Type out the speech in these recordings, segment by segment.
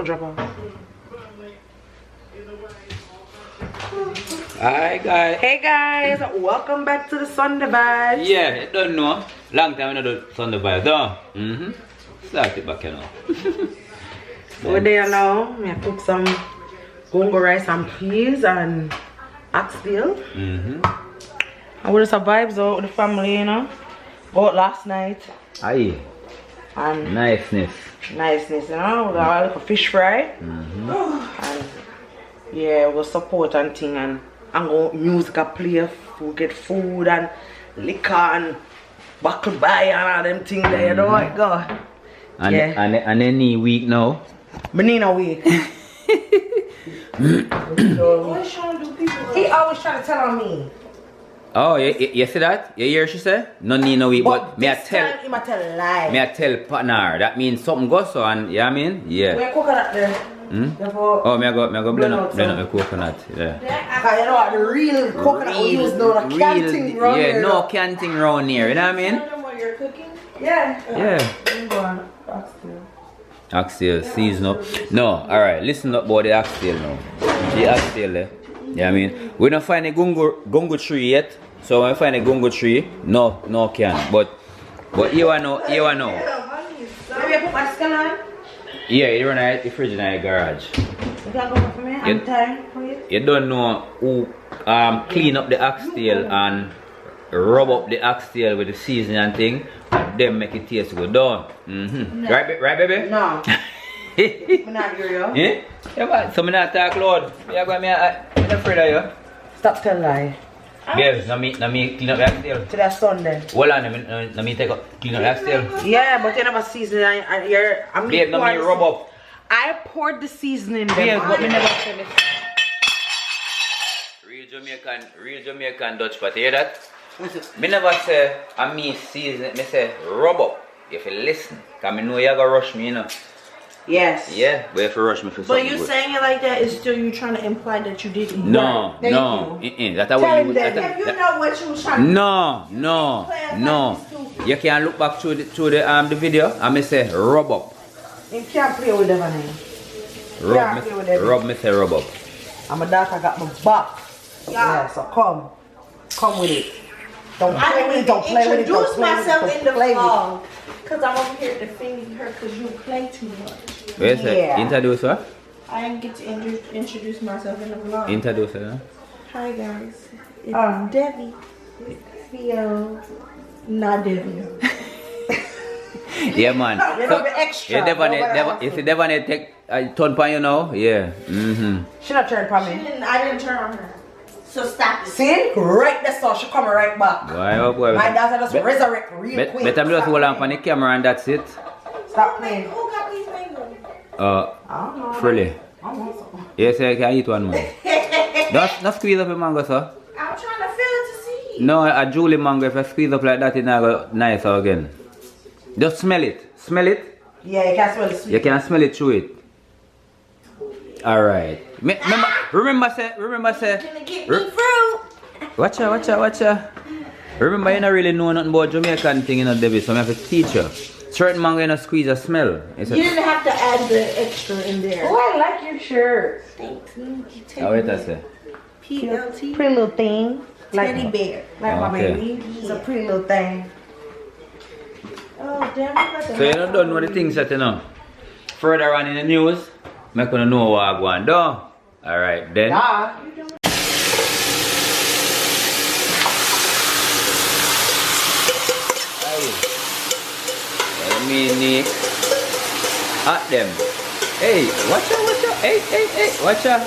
drop off. Hi guys. Hey guys, welcome back to the Sunday Vibes. Yeah, you don't know. Long time I don't do Sunday Vibes, though. Start it back, you know. We're there now. I cook some gungo rice and peas and oxtail. And we're just vibes out with the family, you know. Go out last night. Aye. And Niceness, you know. We got a little fish fry. And yeah, we'll support and thing and go music a play. We get food and liquor and buckle buy and all them things there, you know what God. And, yeah. and any week now. Banana week. He always trying to tell on me. Oh, you see that? You hear she say? No need no week, but me I tell. He might tell a lie. Me I tell partner. That means something goes on. You know what I mean? Yeah. Where coconut there? Oh, me I go blend up my coconut. Yeah. You know what? The real coconut we use no the canting round here. Yeah, no canting round here. You know what I mean? You know what you're cooking? Yeah. Yeah. Oxtail, season up. No, alright, listen up about the oxtail now. The oxtail there. Yeah, I mean, we don't find a gungo tree yet. So when we find a gungo tree, no can. But you know. Maybe I put my skin on. Yeah, you run the fridge in the garage. You can go for me? I'm tired for you. You don't know who clean up the oxtail and rub up the oxtail with the seasoning and thing, and then make it taste good down. No. Right, baby? No. I'm not here, yo. Yeah? Yeah, but so I'm not talk loud. I'm afraid of you. Stop telling lie. Babe, let me clean up the oxtail. To that Sunday. Hold on, let me take up clean up the oxtail. Yeah, but you never season it. Babe, let me rub up. I poured the seasoning Babe, there, but me never said it. Real Jamaican Dutch pot, you hear that? Me never say, I me season it, me say rub up. If you listen, because I know you're going to rush me, you know. Yes. Yeah, but if you rush me for something But you saying it like that is still you trying to imply that you didn't. No, Thank no. you. That's how you If you know what you was trying to No. You can look back through the video and me say rub up. You can't play with them, man. Rub me say rub up. And my daughter got my back. Yeah, so come with it. Don't play with it, don't play with it, don't introduce play with it, myself don't in the play with it. vlog. Because I'm over here defending her because you play too much. Wait a sec, introduce her? I didn't get to introduce myself in the vlog. Introduce her. Hi guys. It's Debbie. Theo. Not Debbie. Yeah, man. Little bit extra. You never take a turn on you now? Yeah. She not turned for me. I didn't turn on her. So stop it. See? Right there, so she coming right back. Boy. My daughter just resurrect real quick. Better just hold on for the camera and that's it. Stop playing. Who got these mangoes? I don't know. Freely. I want some. Yes, I can eat one, man. Don't squeeze up a mango, sir. I'm trying to feel it to see. No, a Julie mango, if I squeeze up like that, it's not go nice again. Just smell it. Smell it. Yeah, you can smell the sweet. You can smell it through it. Alright. Remember say. Gonna get me fruit. Watch out. Remember, you don't really know nothing about Jamaican thing, you know, Debbie, so I have to teach you. Certain mango, you know, squeeze a smell. You didn't have to add the extra in there. Oh, I like your shirt. Thanks. Oh, wait a sec. PLT. Pretty little thing. Teddy bear. Like my Okay. baby. It's a pretty little thing. Oh, damn. You got the So you don't know the things that you know. Further on in the news, I'm gonna know what I'm going to do. Alright, then. Yeah. Let me Nique at them. Hey, watch out. Hey, watch out.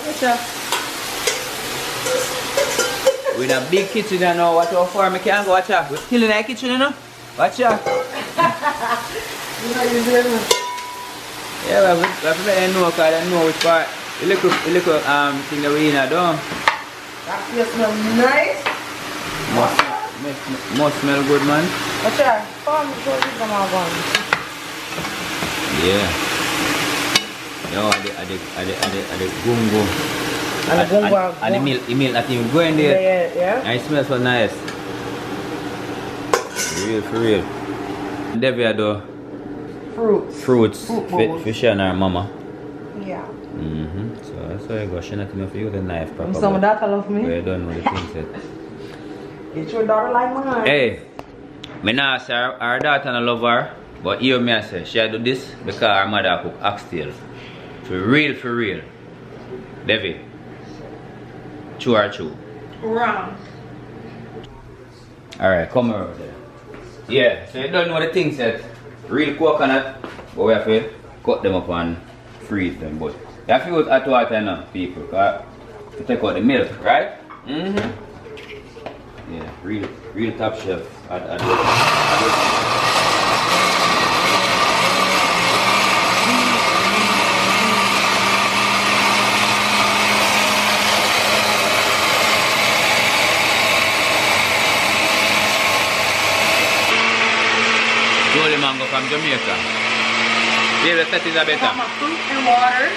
We in a big kitchen now. Watch how far I can go. Watch out. We're still in the kitchen, you know. Watch out. Yeah, we have to let them know because they know which part. The little thing that we in there, don't. That feels smell nice. Must smell good, man. Watch out. Come show you some more guns. Yeah. Yo, I the gungo. And the gungo. And the milk that even going there. Yeah. And it smells so nice. For real. Debbie do fruits for Shan and her mama. Yeah. So that's why I go. She not enough for you the knife proper. Some of that love me. But you don't know the things yet. It's your daughter like mine. Hey, me nah say our daughter no love her, but hear me I say she do this because her mother cook oxtail. For real. Devi. True or true? Wrong. Alright, come over there. Yeah, so you don't know the things yet. Real coconut, but we have to cut them up and freeze them. But you have to use hot water now, people. To take out the milk, right? Yeah, real top chef. Holy mango from Jamaica. Yeah, the settings are better. Some fruit and water.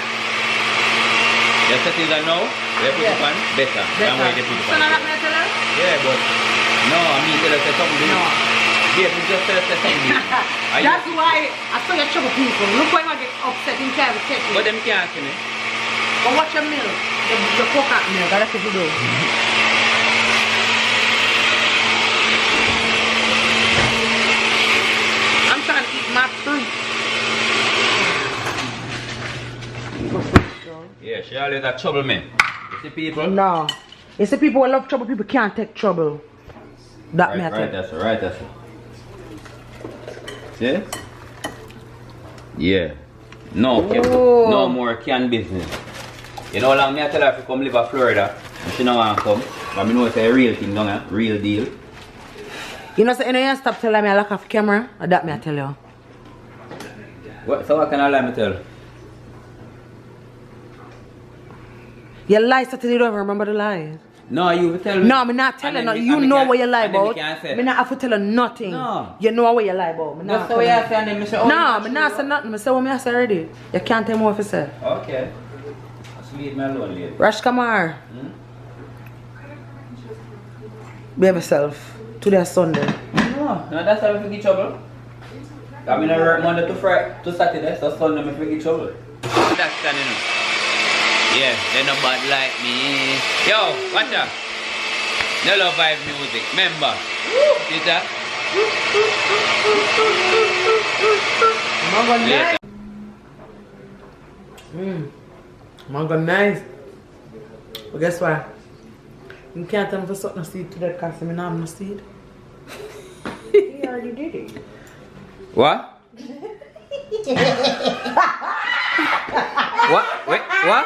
The settings are now, they put it on better than where they put it So on. now that matter? Yeah, but no, I mean tell us something. No. Yeah, we just tell us something. That's why I saw your trouble people. Look why I get upset in time with But them can't see me. But watch your milk. Your coconut milk. That's what you do. I'm trying to eat my fruit. Yeah, she always have trouble me. You see people? No. You see people who love trouble, people can't take trouble. That Right, matter. right, that's it. See? Yeah. No more can business. You know how long me I tell her to come live in Florida and she don't want to come. But I know it's a real thing, don't it? Real deal. You know, so you stop telling me I lock off camera, or that me I tell you. What, so what can I lie me tell? You lie, so you don't remember the lies. No, you will tell me. No, I'm not telling you. You know what you lie about. I not have to tell you nothing. No. You know what you lie about. That's the way I say and then I say, oh, no, I'm not saying nothing. I say what I say already. You can't tell me what I say. Okay. Just leave me alone, lady. RASHKAMAR. Behave yourself. Today is Sunday. No, that's how we get trouble. I mean, I work Monday to Friday to Saturday, so Sunday we get trouble. That's kind of yeah, they no bad like me. Yo, watch out. No love vibe music, remember? See that? Mango nice. But guess what? You can't tell me for something seed today because I don't have no seed. You already did it. What? What? Wait, what?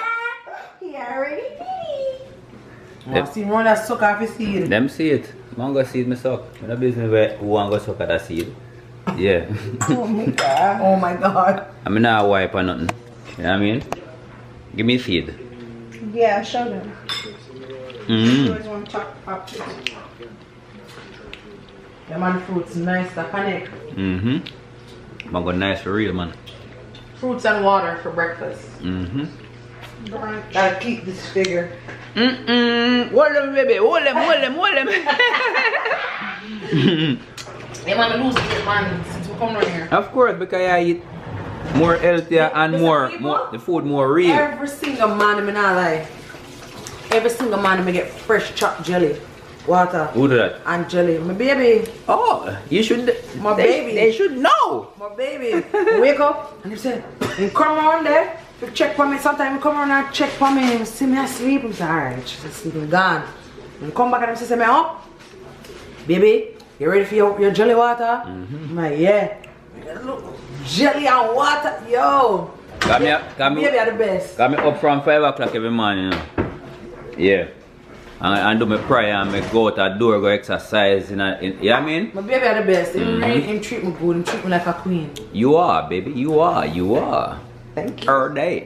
He already did it. I see one that suck off his seed. Them see it. Mango seed me suck. I don't business where who want go suck at that seed. Yeah. Oh my god. Oh my god. I mean not wipe or nothing. You know what I mean? Give me seed. Yeah, show them. You always want to talk about it. Yeah, man, fruits nice, the panic. Mango nice for real, man. Fruits and water for breakfast. Brunch. Gotta keep this figure. Hold them, baby. Hold them. Hey, man, lose weight, man, since we come down here. Of course, because I eat more healthier and the food more real. Every single man in my life. Every single man I get fresh chopped jelly, water, Who do that? and jelly. My baby, Oh, you should. My baby. They should know. my baby. Wake up and he said, you come around there, you check for me. Sometimes you come around and check for me. You see me asleep. I say, alright, she's sleeping, gone. And come back and he say, me up, baby. You ready for your jelly water? I'm like, yeah. Look, jelly and water, yo. Got me Baby are the best. Got me up from 5 o'clock every morning, you know. Yeah. And do my prayer and me go out the door, go exercise, you know what I mean? My baby are the best. He treat me good, he treat me like a queen. You are, baby. You are. Thank you. Every day.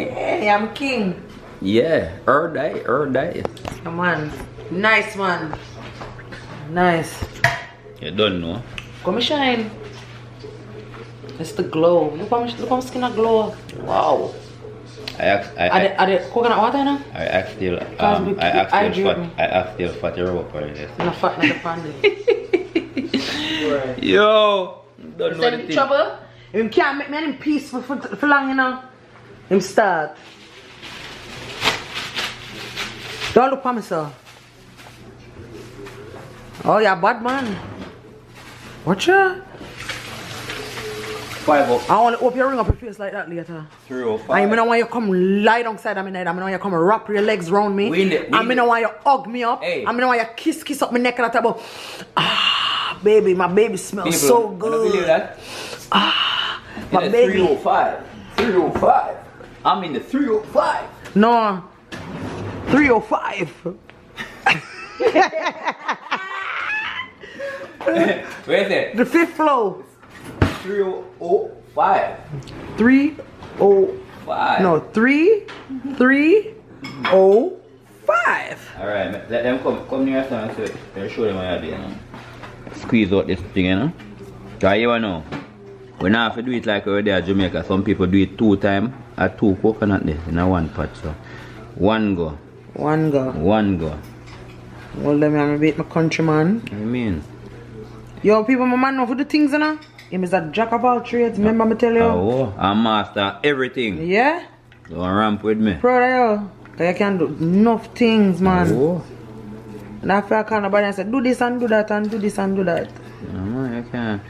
Hey, I'm a king. Yeah, every day. Come on. Nice one. Nice. You don't know. Come shine. It's the glow. Look how my skin a glow. Wow. Are they coconut water now? I asked you fat your up for this. No fat, not the pandemic. Yo, don't know the thing. Trouble? You can't make me any peace for long, you know. Him start. Don't look for me, sir. Oh, you're bad man. Watch ya. 5 up. I want to hope you ring up your face like that later. 305. I don't want you to come lie down of my head. I don't want you to come wrap your legs around me. I don't want you to hug me up. Hey. I don't want you to kiss up my neck and that about. Ah, baby, my baby smells People, so I don't good. believe that. Ah, my baby. 305. 305. I'm in the 305. No. 305. Where's it? The fifth floor. 305. 305. No, 305. Alright, let them come near us and show them what you're doing. Squeeze out this thing, you know. Cause you know, we not have to do it like over there in Jamaica. Some people do it 2 times at 2 coconut in a 1 pot. So 1 go. 1 go. 1 go. Well, let me have a bit my countryman. I mean. Yo, people, my man know for the things, you know. Him is a jack of all trades, remember me tell you? Oh, I master everything. Yeah? Don't ramp with me. Proud of you. Cause you can do enough things, man. Oh. And after I call nobody and say, do this and do that and do this and do that. No, man, you can't.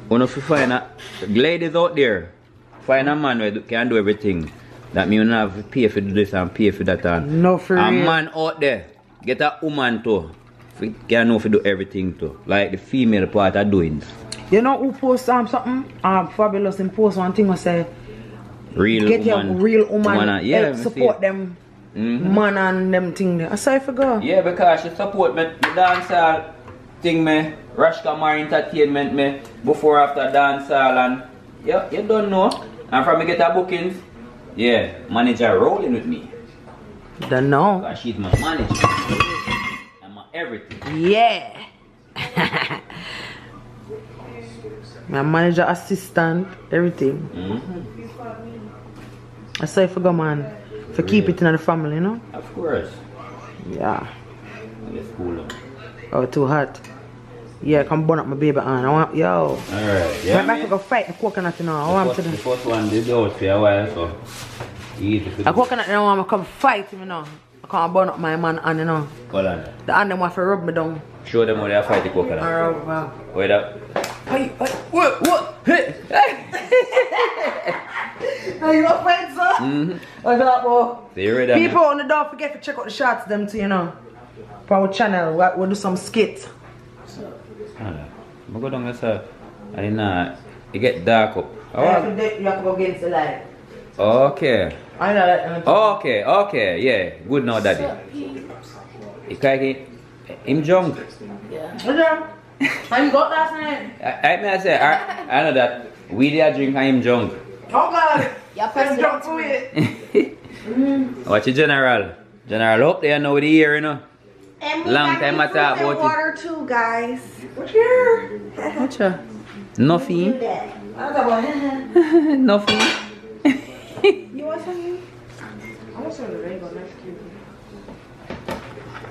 When you find ladies out there, find a man who can do everything. That means you don't have to pay for this and pay for that. And no, for real. A man out there, get a woman too. Can know if you do everything too. Like the female part of doing. You know who post something? Fabulous and post one thing and say, real get woman. your real woman, Yeah, help support them man and them thing there. I say if you go. Yeah, because she support me, the dancehall thing me, RASHKAMAR entertainment me, before after dancehall and you don't know. And from me get her bookings, yeah, manager rolling with me. Don't know. Because she's my manager. And my everything. Yeah. My manager, assistant, everything. I say for go man. For keep it in the family, you know? Of course. Yeah. It's cool. Oh, too hot. Yeah, come burn up my baby on. I want, yo. Alright, yeah. I'm back to go fight the coconut, you know. I want to the first one did out for a while, so easy for the coconut, you know, I want to come fight him, you know. I can't burn up my man on, you know. Hold on. The hand them want to rub me down. Show them how they fight the coconut. Alright, Wait up. hey, what? Hey! Are you up, friends, sir? What's up, boy? People on the door forget to check out the shots, them too, you know. For our channel, we'll do some skits. I'm go down there, sir. And then it get dark up. You have to go against the light. Okay. I know that. Okay, yeah. Good now, daddy. You can't him drunk. Yeah. How you got last night? I say, I know that we did drink and him drunk. Oh God! Y'all drunk for it. Watch it, General. General, up there now with the ear, you know. And Long time I talk about water too, guys. What here? Watch her. Nothing. Nothing. You want something? I want some of the rainbow next to you.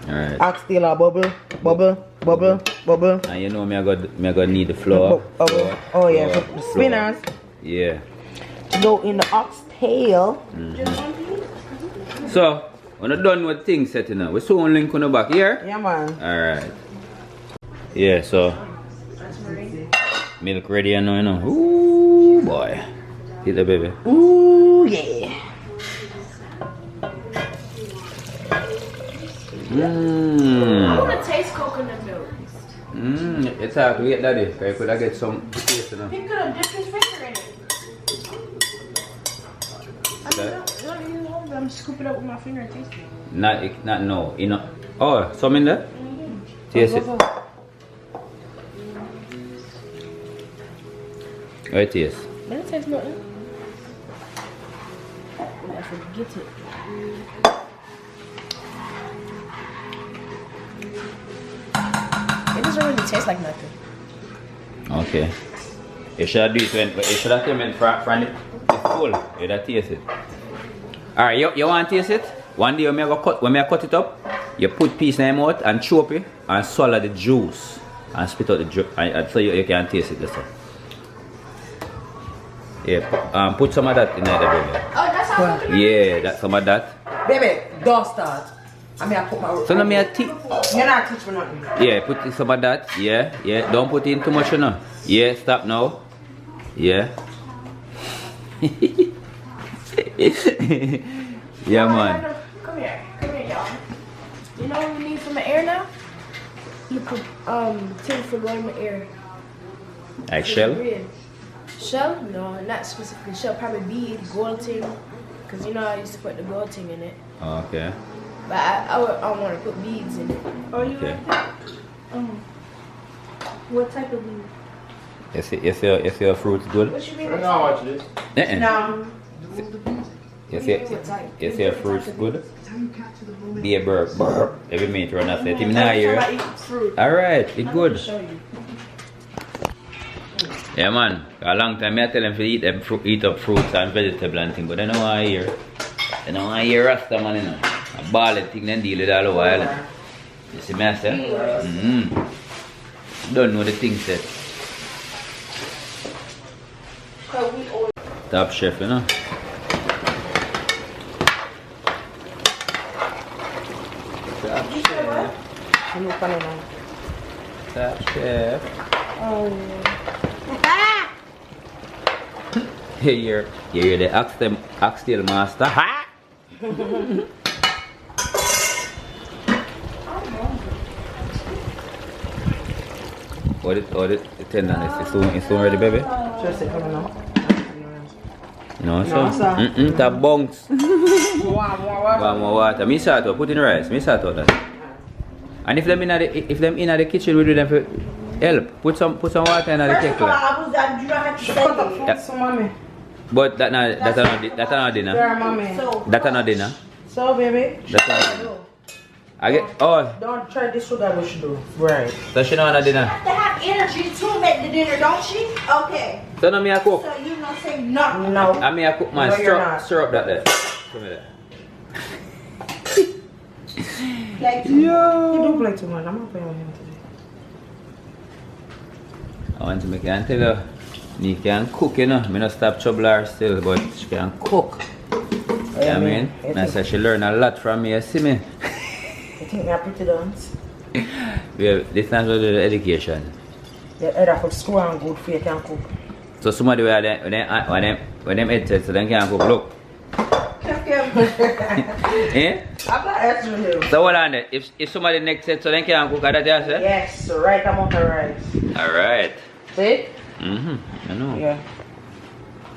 Alright. Oxtail or bubble. And you know me I got need the flour. Bubble. Oh yeah, so the spinners. Yeah. Go in the oxtail. So, when I'm done with things setting up, we soon link on the back here. Yeah, man. Alright. Yeah, so milk ready now, you know. Ooh boy. Hit the baby. Ooh yeah. I want to taste coconut milk. It's hard to get daddy. I could get some taste, you know. He could have dipped his finger in it. I'm scooping it up with my finger and tasting it. Not no. You know. Oh, some in there? Taste it. How it taste? Let it taste nothing. I forget it. It doesn't really taste like nothing. Okay. You should do it when you should have taken it from it's full. You should taste it. Alright, you want to taste it? One day when I cut it up, you put piece in your mouth and chop it and swallow the juice and spit out the juice so you can taste it this way. Yeah, put some of that in there, baby. Oh, that's how coconut. Yeah, that some of that. Baby, don't start. I mean, I put my. So now me a tea. You're not teaching me nothing. Yeah, put some of that. Yeah, yeah. Don't put in too much, you know. Yeah, stop now. Yeah. Yeah, man. Come here, y'all. You know what we need from the air now? You put things for going in the air. Like shell? Shell? No, not specifically shell. Probably bead, gold thing. Cause you know I used to put the gold thing in it. Okay. But I want to put beads in it. Oh, you Okay. like that? What type of bead? You see your fruit's good? What you mean? I know what it is. No. You see your fruit's good? Be a burp. Every minute run after it. Him not here. Alright, it's good. Yeah, man. A long time I tell them to eat up fruits and vegetables and things, but they don't want to hear. They don't want to hear Rasta, man, you know. A ball of thing then deal with all the while. You see me, I say? Don't know the thing set. Top chef, you know. Top chef. Top chef. Hey, you're the Oxtail master. Ha! What it tenderness? It's soon ready, baby? Just it coming out. No, sir. Tap bunks. One more water. Me salt out. Put in rice. Me salt out that. And if them in the kitchen, we do them for help. Put some water in the kettle. But that's not dinner. That's not dinner. So, baby. That's not dinner. I get. Oh. Don't try this sugar we should do. Right. So she know not dinner. You have to have energy to make the dinner, don't she? Okay. So now me a cook. So you don't say nothing. No. I me a cook, man. No, you're not. Stir up that there. Come here. Like, You don't play too much. I'm not playing with him today. I want to make you tell her. She can cook, you know. I don't stop trouble her still, but she can cook. You know what I mean? And I said she learned a lot from me, you see me? You think me a pretty dance? This is not the education. You either for school and good for you can cook. So somebody when them headsets, so they can't cook. Look. Eh? I'm not answering him. So what on it? If somebody next set, so they can't cook, that you say? Yes, right amount of rice. Alright. See? I know. Yeah.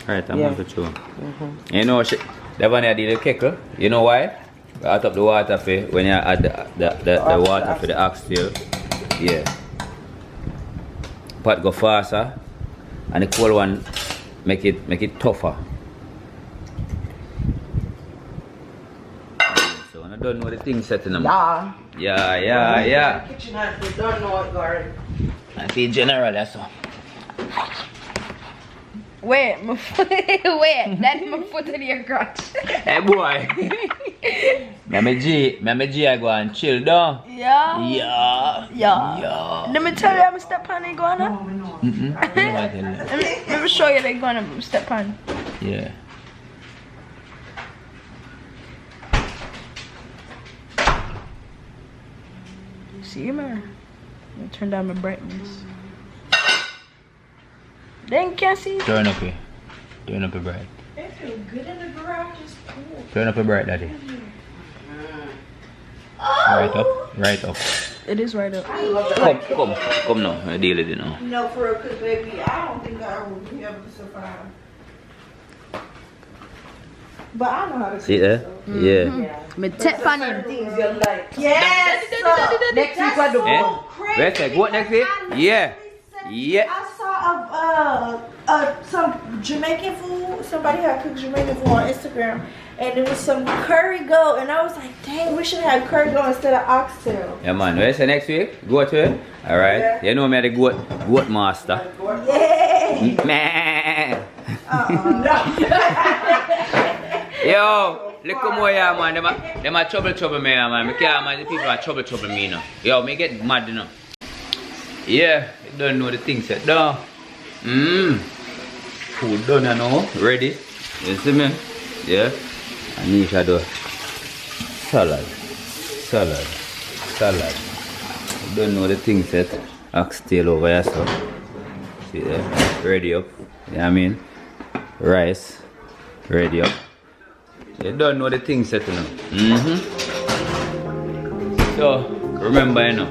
Right, I'm on for two. You know, that one I did the kettle. You know why? I top the water for when you add the water for the oxtail. Yeah. Pot go faster, and the cold one make it tougher. So I don't know the thing setting them. Yeah. Kitchen hand, we don't know it, Gary. I feel general, that's all. Wait, wait, that's my foot in your crotch. Hey boy. Remember G, I go and chill down. Yeah. Let me tell you, I'm a step on iguana. Let me show you the iguana step on. Yeah. See, man. Let me turn down my brightness. Then can't see. Turn up here. Turn up your bright. They feel good in the garage. It's cool. Turn up your bright, daddy. Oh. Right up. It is right up. Come now. I deal with it now. No, for real, because baby, I don't think I would be able to survive. But I know how to See there? Yeah. Me tap on him. Things you like. Yes! Next week, what do we do? Where's that? What next week? Yeah. I saw some Jamaican food. Somebody had cooked Jamaican food on Instagram, and it was some curry goat, and I was like, dang, we should have curry goat instead of oxtail. Yeah, man. Where's the next week? Go to it. All right. Yeah. You know me, the goat master. Yay! Man. No. Yo, look more here, man. Them a trouble me, man. Me can't, man. The people are trouble me, you know. Yo, me get mad, you know. Yeah, you don't know the things that no. food done you know, ready. You see me? Yeah. And Nisha do salad. You don't know the things yet. Oxtail over here so. See there? Ready up. You know what I mean? Rice. Ready up. You don't know the things yet you know. So remember you know.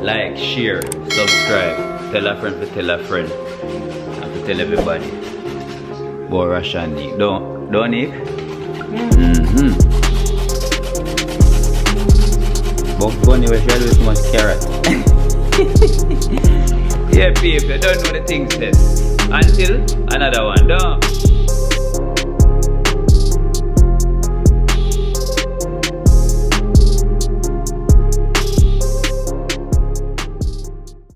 Like, share, subscribe, tell a friend to tell a friend. And to tell everybody. About Rash Nique. Don't Nique? But funny we shall do too much carrot. Yeah people, you don't know the things yet. Until another one, don't.